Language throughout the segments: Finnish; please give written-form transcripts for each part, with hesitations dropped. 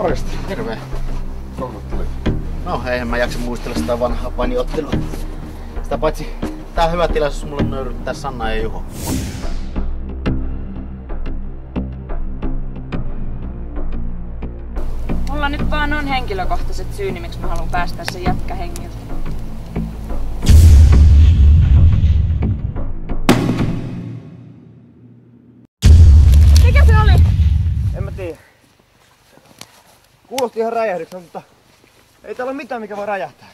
Morjesta. Terve. Koulun tuli. No eihän mä jaksa muistella sitä vanhaa paniottelua. Sitä paitsi tää on hyvä tilaisuus mulle nöyryttää Sanna ja Juho. Mulla nyt vaan on henkilökohtaiset syyni, miksi mä haluan päästä sen jätkä hengiltä. Mikä se oli? En mä tiedä. Kuulosti ihan räjähdykseltä, mutta ei täällä ole mitään mikä voi räjähtää.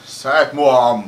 Sä et mua ammu.